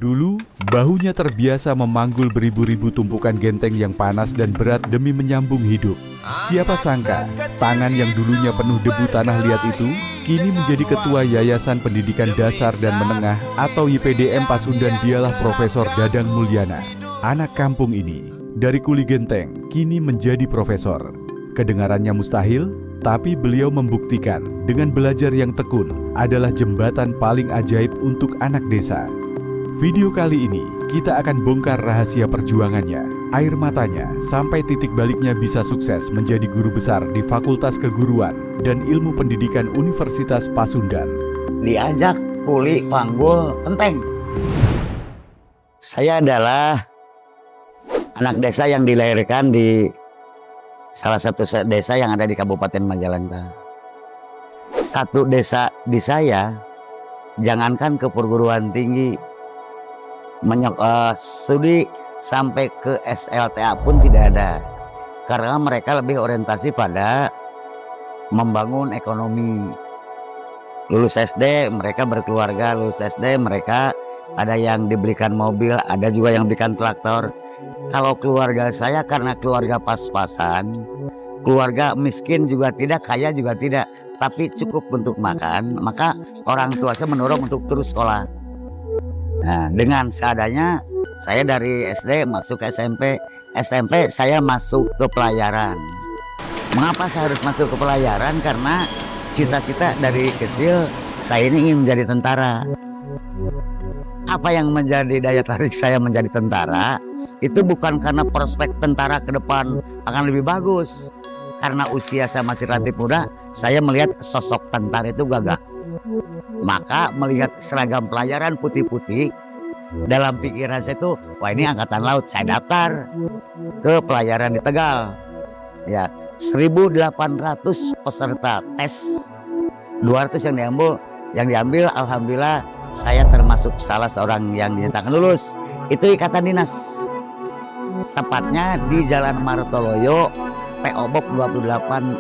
Dulu, bahunya terbiasa memanggul beribu-ribu tumpukan genteng yang panas dan berat demi menyambung hidup. Siapa sangka, tangan yang dulunya penuh debu tanah liat itu, kini menjadi ketua Yayasan Pendidikan Dasar dan Menengah atau YPDM Pasundan. Dialah Profesor Dadang Mulyana. Anak kampung ini, dari kuli genteng, kini menjadi profesor. Kedengarannya mustahil, tapi beliau membuktikan dengan belajar yang tekun adalah jembatan paling ajaib untuk anak desa. Video kali ini, kita akan bongkar rahasia perjuangannya, air matanya, sampai titik baliknya bisa sukses menjadi guru besar di Fakultas Keguruan dan Ilmu Pendidikan Universitas Pasundan. Diajak kuli panggul kenteng. Saya adalah anak desa yang dilahirkan di salah satu desa yang ada di Kabupaten Majalengka. Satu desa di saya, jangankan ke perguruan tinggi, studi sampai ke SLTA pun tidak ada, karena mereka lebih orientasi pada membangun ekonomi. Lulus SD mereka berkeluarga, lulus SD mereka ada yang dibelikan mobil, ada juga yang belikan traktor. Kalau keluarga saya karena keluarga pas-pasan, keluarga miskin juga tidak, kaya juga tidak, tapi cukup untuk makan, maka orang tua saya mendorong untuk terus sekolah. Nah, dengan seadanya saya dari SD masuk ke SMP, SMP saya masuk ke pelayaran. Mengapa saya harus masuk ke pelayaran? Karena cita-cita dari kecil saya ini ingin menjadi tentara. Apa yang menjadi daya tarik saya menjadi tentara? Itu bukan karena prospek tentara ke depan akan lebih bagus. Karena usia saya masih relatif muda, saya melihat sosok tentara itu gagah. Maka melihat seragam pelayaran putih-putih, dalam pikiran saya itu, wah ini angkatan laut, saya daftar ke pelayaran di Tegal. Ya, 1.800 peserta tes, 200 yang diambil, alhamdulillah saya termasuk salah seorang yang dinyatakan lulus. Itu ikatan dinas. Tepatnya di Jalan Martoloyo, PO Box 28,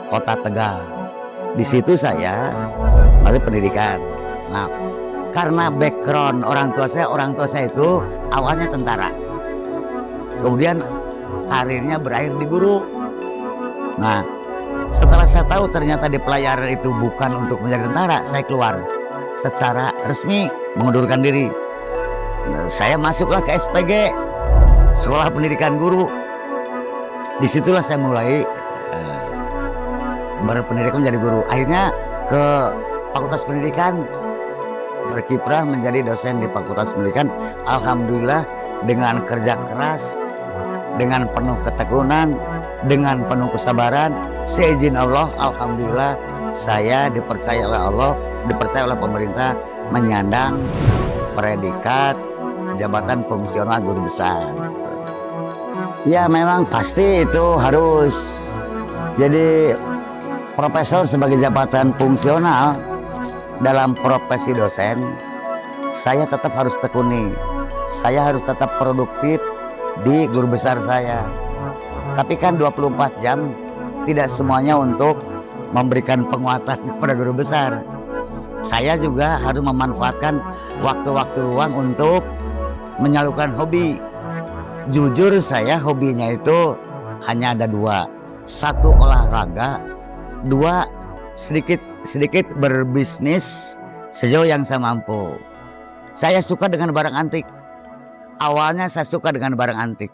Kota Tegal. Di situ saya masuk pendidikan. Nah, karena background orang tua saya itu awalnya tentara. Kemudian karirnya berakhir di guru. Nah, setelah saya tahu ternyata di pelayaran itu bukan untuk menjadi tentara, saya keluar secara resmi mengundurkan diri. Nah, saya masuklah ke SPG, Sekolah Pendidikan Guru. Disitulah saya mulai berpendidikan menjadi guru. Akhirnya ke Fakultas Pendidikan, berkiprah menjadi dosen di Fakultas Pendidikan. Alhamdulillah dengan kerja keras, dengan penuh ketekunan, dengan penuh kesabaran, seizin Allah, alhamdulillah saya dipercaya oleh Allah, dipercaya oleh pemerintah menyandang predikat jabatan fungsional guru besar. Ya memang pasti itu harus. Jadi profesor sebagai jabatan fungsional dalam profesi dosen, saya tetap harus tekuni. Saya harus tetap produktif di guru besar saya. Tapi kan 24 jam tidak semuanya untuk memberikan penguatan kepada guru besar. Saya juga harus memanfaatkan waktu-waktu luang untuk menyalurkan hobi. Jujur saya hobinya itu hanya ada dua. Satu olahraga, dua sedikit berbisnis sejauh yang saya mampu. Saya suka dengan barang antik. Awalnya saya suka dengan barang antik.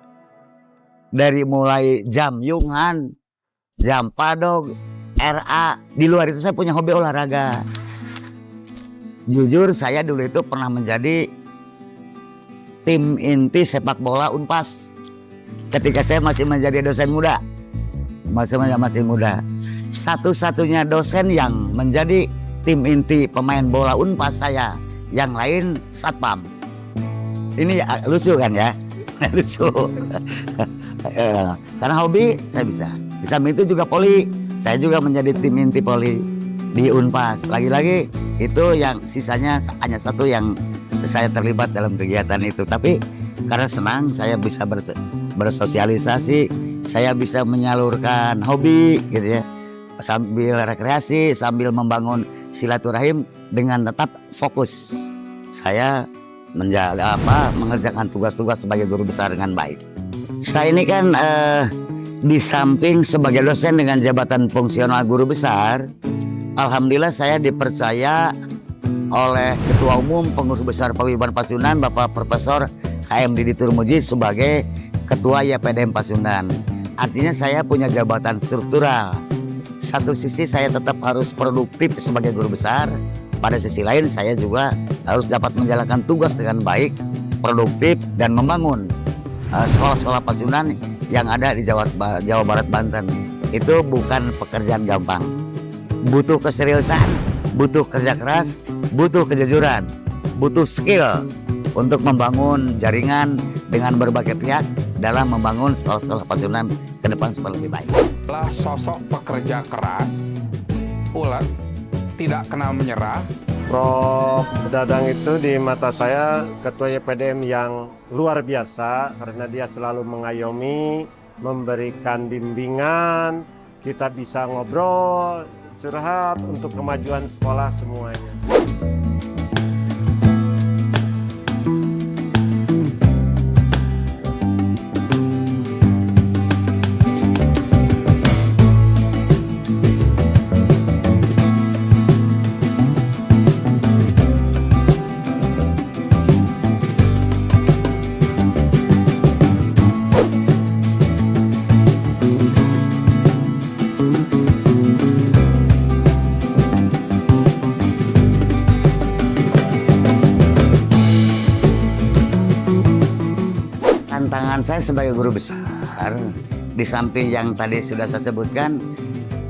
Dari mulai jam Yungan, jam Padog, RA. Di luar itu saya punya hobi olahraga. Jujur saya dulu itu pernah menjadi tim inti sepak bola Unpas ketika saya masih menjadi dosen muda. Masih muda. Satu-satunya dosen yang menjadi tim inti pemain bola Unpas saya, yang lain satpam. Ini lucu kan ya? Lucu. Karena hobi saya bisa. Di samping itu juga poli. Saya juga menjadi tim inti poli di Unpas. Lagi-lagi itu yang sisanya hanya satu yang saya terlibat dalam kegiatan itu. Tapi karena senang saya bisa bersosialisasi, saya bisa menyalurkan hobi gitu ya, sambil rekreasi, sambil membangun silaturahim dengan tetap fokus. Saya mengerjakan tugas-tugas sebagai guru besar dengan baik. Saya ini kan di samping sebagai dosen dengan jabatan fungsional guru besar, alhamdulillah saya dipercaya oleh Ketua Umum Pengurus Besar Paguyuban Pasundan Bapak Profesor HM Didi Turmuji sebagai Ketua YPDM Pasundan. Artinya saya punya jabatan struktural. Satu sisi saya tetap harus produktif sebagai guru besar, pada sisi lain saya juga harus dapat menjalankan tugas dengan baik, produktif, dan membangun sekolah-sekolah Pasundan yang ada di Jawa Barat Banten. Itu bukan pekerjaan gampang, butuh keseriusan, butuh kerja keras, butuh kejujuran, butuh skill untuk membangun jaringan dengan berbagai pihak dalam membangun sekolah-sekolah Pasundan ke depan supaya lebih baik. Adalah sosok pekerja keras, ulet, tidak kenal menyerah. Prof. Dadang itu di mata saya ketua YPDM yang luar biasa karena dia selalu mengayomi, memberikan bimbingan, kita bisa ngobrol, curhat untuk kemajuan sekolah semuanya. Tantangan saya sebagai guru besar, di samping yang tadi sudah saya sebutkan,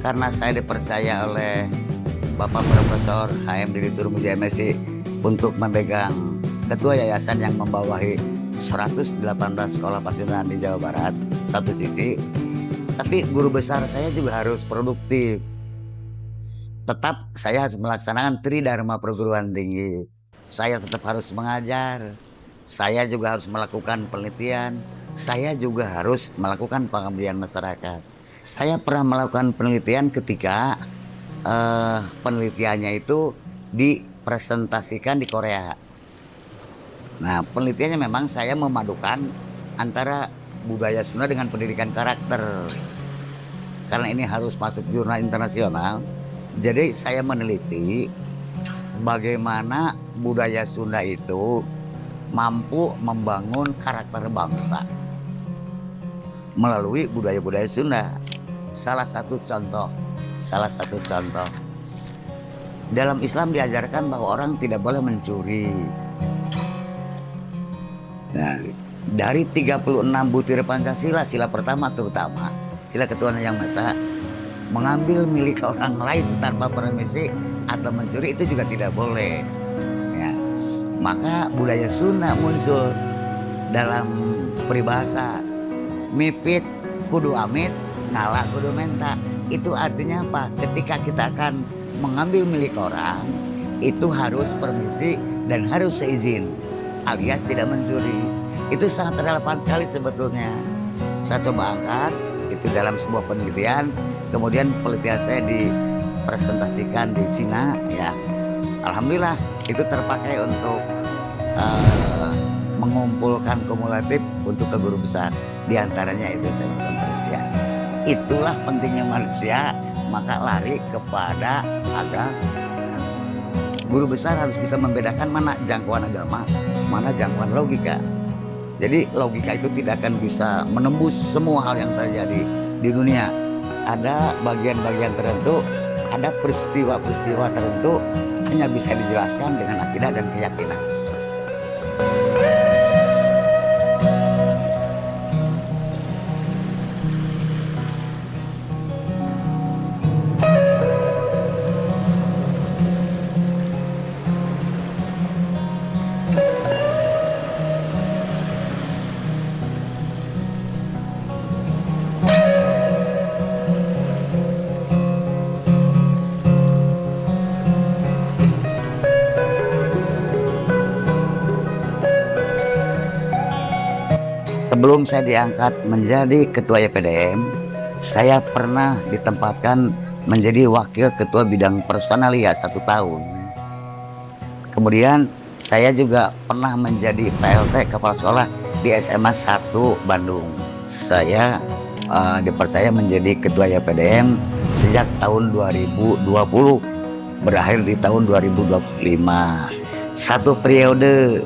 karena saya dipercaya oleh Bapak Profesor HM Didi Turmuji MSI untuk memegang ketua yayasan yang membawahi 118 sekolah Pasundan di Jawa Barat, satu sisi. Tapi guru besar saya juga harus produktif. Tetap saya harus melaksanakan Tridharma perguruan tinggi. Saya tetap harus mengajar. Saya juga harus melakukan penelitian. Saya juga harus melakukan pengabdian masyarakat. Saya pernah melakukan penelitian ketika penelitiannya itu dipresentasikan di Korea. Nah, penelitiannya memang saya memadukan antara budaya Sunda dengan pendidikan karakter. Karena ini harus masuk jurnal internasional, jadi saya meneliti bagaimana budaya Sunda itu mampu membangun karakter bangsa melalui budaya-budaya Sunda. Salah satu contoh dalam Islam diajarkan bahwa orang tidak boleh mencuri. Nah, dari 36 butir Pancasila, sila pertama terutama, sila ketuhanan yang maha, mengambil milik orang lain tanpa permisi atau mencuri itu juga tidak boleh. Ya. Maka budaya Sunda muncul dalam peribahasa, mipit kudu amit, ngalah kudu menta. Itu artinya apa? Ketika kita akan mengambil milik orang, itu harus permisi dan harus seizin, alias tidak mencuri. Itu sangat relevan sekali sebetulnya. Saya coba angkat itu dalam sebuah penelitian, kemudian penelitian saya dipresentasikan di Cina, ya. Alhamdulillah itu terpakai untuk mengumpulkan kumulatif untuk ke guru besar. Di antaranya itu saya melakukan penelitian. Itulah pentingnya manusia, maka lari kepada agama. Guru besar harus bisa membedakan mana jangkauan agama, mana jangkauan logika. Jadi logika itu tidak akan bisa menembus semua hal yang terjadi di dunia. Ada bagian-bagian tertentu, ada peristiwa-peristiwa tertentu hanya bisa dijelaskan dengan akidah dan keyakinan. Sebelum saya diangkat menjadi ketua YPDM, saya pernah ditempatkan menjadi wakil ketua bidang personalia 1 tahun. Kemudian Saya juga pernah menjadi PLT kepala sekolah di SMA 1 Bandung. Saya dipercaya menjadi ketua YPDM sejak tahun 2020, berakhir di tahun 2025. Satu periode.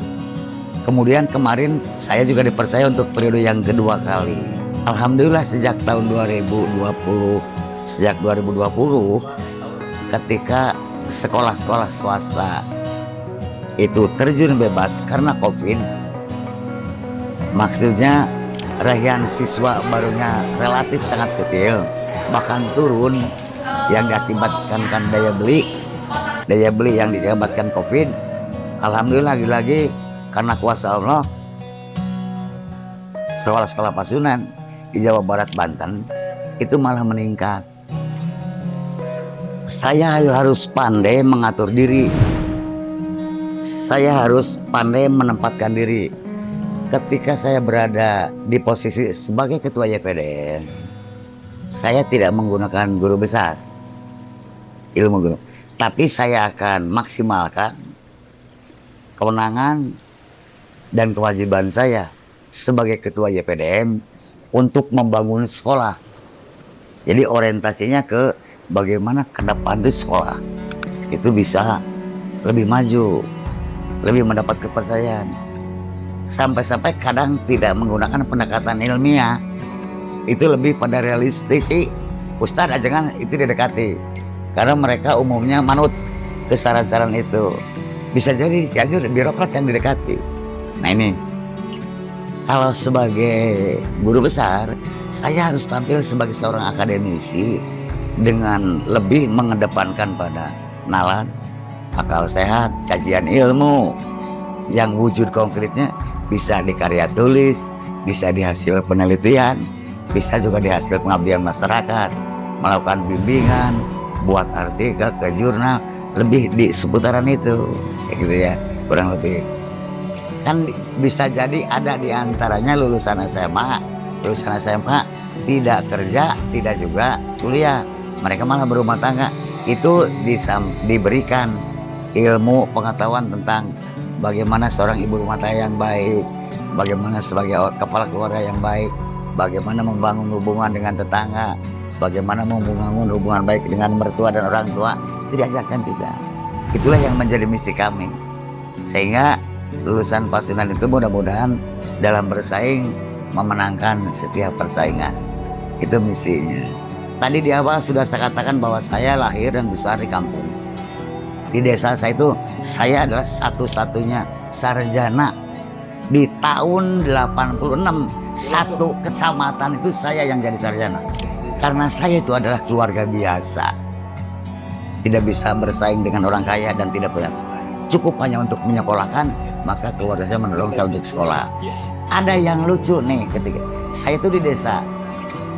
Kemudian kemarin saya juga dipercaya untuk periode yang kedua kali. Alhamdulillah sejak tahun 2020, ketika sekolah-sekolah swasta itu terjun bebas karena COVID, maksudnya raihan siswa barunya relatif sangat kecil, bahkan turun, yang diakibatkan kan daya beli yang diakibatkan COVID. Alhamdulillah lagi-lagi karena kuasa Allah, sekolah-sekolah Pasundan di Jawa Barat, Banten itu malah meningkat. Saya harus pandai mengatur diri. Saya harus pandai menempatkan diri. Ketika saya berada di posisi sebagai ketua YPDM, saya tidak menggunakan guru besar, ilmu guru, tapi saya akan maksimalkan kewenangan dan kewajiban saya sebagai ketua YPDM untuk membangun sekolah. Jadi orientasinya ke bagaimana ke depan itu sekolah itu bisa lebih maju, lebih mendapat kepercayaan. Sampai-sampai kadang tidak menggunakan pendekatan ilmiah, itu lebih pada realistis sih. Ustadz ajangan itu didekati, karena mereka umumnya manut ke saran-saran itu. Bisa jadi di Cianjur birokrat yang didekati. Nah ini, kalau sebagai guru besar, saya harus tampil sebagai seorang akademisi dengan lebih mengedepankan pada nalar, akal sehat, kajian ilmu yang wujud konkretnya bisa di karya tulis, bisa di hasil penelitian, bisa juga di hasil pengabdian masyarakat, melakukan bimbingan, buat artikel ke jurnal, lebih di seputaran itu, kayak gitu ya, kurang lebih. Kan bisa jadi ada di antaranya lulusan SMA tidak kerja, tidak juga kuliah, mereka malah berumah tangga. Itu diberikan ilmu pengetahuan tentang bagaimana seorang ibu rumah tangga yang baik, bagaimana sebagai kepala keluarga yang baik, bagaimana membangun hubungan dengan tetangga, bagaimana membangun hubungan baik dengan mertua dan orang tua, itu diajarkan juga. Itulah yang menjadi misi kami, sehingga lulusan Pasundan itu mudah-mudahan dalam bersaing memenangkan setiap persaingan. Itu misinya. Tadi di awal sudah saya katakan bahwa saya lahir dan besar di kampung. Di desa saya itu, saya adalah satu-satunya sarjana. Di tahun 86, satu kecamatan itu saya yang jadi sarjana. Karena saya itu adalah keluarga biasa, tidak bisa bersaing dengan orang kaya dan tidak punya apa-apa. Cukup hanya untuk menyekolahkan, maka keluarga saya menolong saya untuk sekolah. Ada yang lucu nih, ketika saya itu di desa,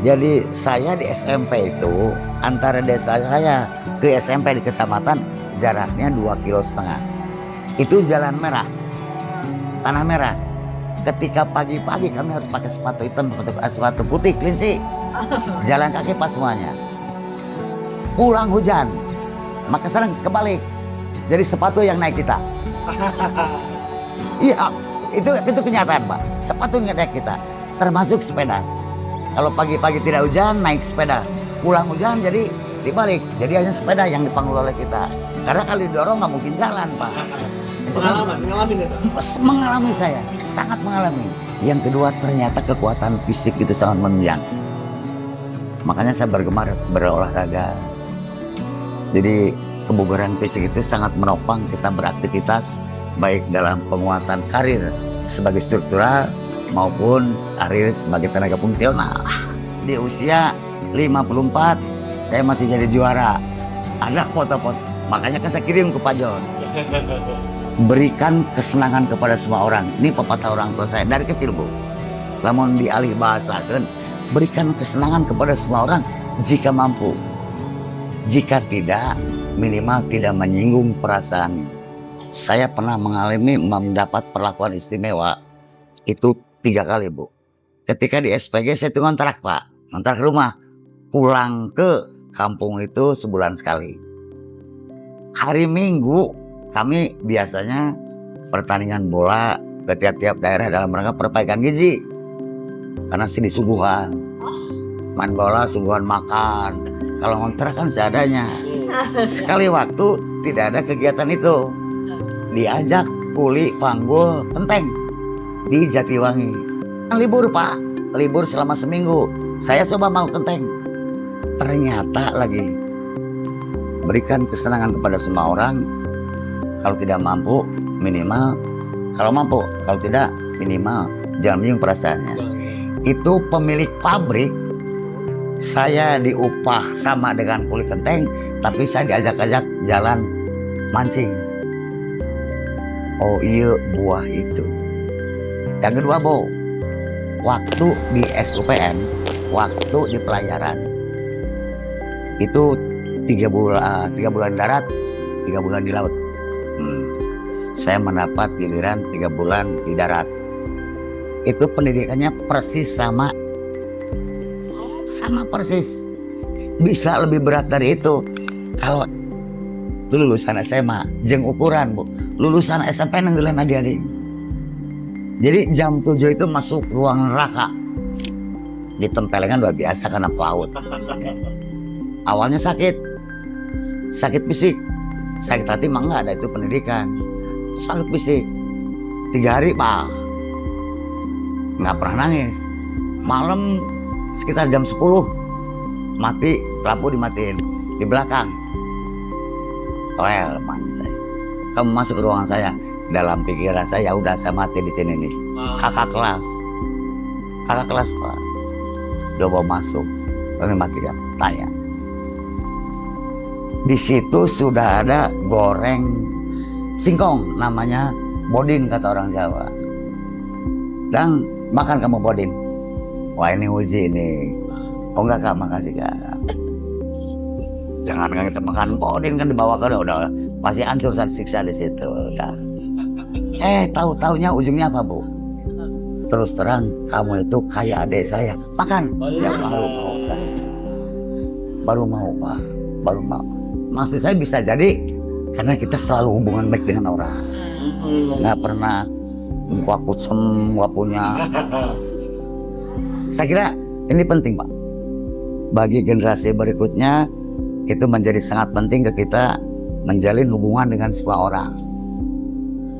jadi saya di SMP itu, antara desa saya ke SMP di kecamatan jaraknya 2,5 kilo. Itu jalan merah, tanah merah. Ketika pagi-pagi kami harus pakai sepatu hitam, sepatu putih, kelinci, jalan kaki pas semuanya. Pulang hujan, maka sekarang kebalik, jadi sepatu yang naik kita. Iya, itu kenyataan Pak. Sepatu yang naik kita, termasuk sepeda. Kalau pagi-pagi tidak hujan, naik sepeda. Pulang hujan, jadi dibalik, jadi hanya sepeda yang dipanggul oleh kita. Karena kalau didorong nggak mungkin jalan Pak. Mengalami saya, sangat mengalami. Yang kedua, ternyata kekuatan fisik itu sangat menunjang. Makanya saya bergemar berolahraga. Jadi kebugaran fisik itu sangat menopang kita beraktivitas, baik dalam penguatan karir sebagai struktural maupun karir sebagai tenaga fungsional. Di usia 54 saya masih jadi juara. Ada foto-foto, makanya kan saya kirim ke Pak John. Berikan kesenangan kepada semua orang. Ini pepatah orang tua saya dari kecil Bu. Namun dialih bahasakan, berikan kesenangan kepada semua orang jika mampu. Jika tidak, minimal tidak menyinggung perasaan. Saya pernah mengalami mendapat perlakuan istimewa itu 3 kali Bu. Ketika di SPG saya itu ngontrak Pak, ngontrak rumah. Pulang ke kampung itu sebulan sekali. Hari Minggu kami biasanya pertandingan bola ke tiap-tiap daerah dalam rangka perbaikan gizi. Karena sini suguhan, main bola suguhan makan. Kalau ngontrak kan seadanya. Sekali waktu tidak ada kegiatan itu, diajak kuli panggul kenteng di Jatiwangi. Libur Pak, libur selama seminggu. Saya coba mau kenteng. Ternyata lagi berikan kesenangan kepada semua orang. Kalau tidak mampu minimal, kalau mampu, kalau tidak minimal jangan menyinggung perasaannya. Itu pemilik pabrik, saya diupah sama dengan kuli kenteng, tapi saya diajak-ajak jalan mancing. Oh iya, buah itu. Yang kedua, Bo, waktu di SUPN, waktu di pelayaran itu 3 bulan darat, 3 bulan di laut. Saya mendapat giliran 3 bulan di darat. Itu pendidikannya persis sama persis. Bisa lebih berat dari itu. Kalau itu lulusan SMA, jeng ukuran Bu, lulusan SMP nenggelan adik-adik. Jadi jam 7 itu masuk ruang neraka. Ditempelengan luar biasa karena pelaut. Awalnya sakit fisik, sakit hati mah enggak ada, itu pendidikan. Sakit fisik 3 hari Pak, nggak pernah nangis. Malam sekitar jam 10 mati, lampu dimatiin di belakang. Well, saya, kamu masuk ke ruangan saya. Dalam pikiran saya, udah saya mati di sini nih. Kakak kelas Pak, udah mau masuk, lalu mati kan? Tanya. Di situ sudah ada goreng singkong, namanya bodin kata orang Jawa. Dan makan kamu bodin. Wah ini uji nih. Oh enggak Kak, makasih Kak. Jangan kita makan bodin kan dibawa ke udah pasti hancur saat siksa di situ. Udah. Tahu-taunya ujungnya apa Bu? Terus terang kamu itu kayak adik saya. Makan. Ya baru mau saya. Baru mau Pak. Baru mau. Maksud saya bisa jadi karena kita selalu hubungan baik dengan orang. Nggak pernah wakut semua punya. Saya kira ini penting Pak. Bagi generasi berikutnya itu menjadi sangat penting ke kita menjalin hubungan dengan semua orang.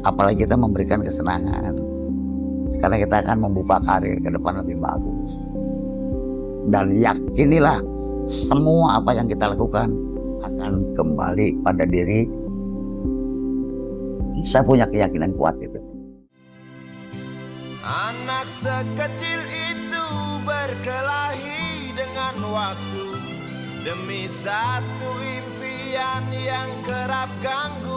Apalagi kita memberikan kesenangan. Karena kita akan membuka karir ke depan lebih bagus. Dan yakinilah semua apa yang kita lakukan akan kembali pada diri. Saya punya keyakinan kuat itu. Anak sekecil itu berkelahi dengan waktu demi satu impian yang kerap ganggu.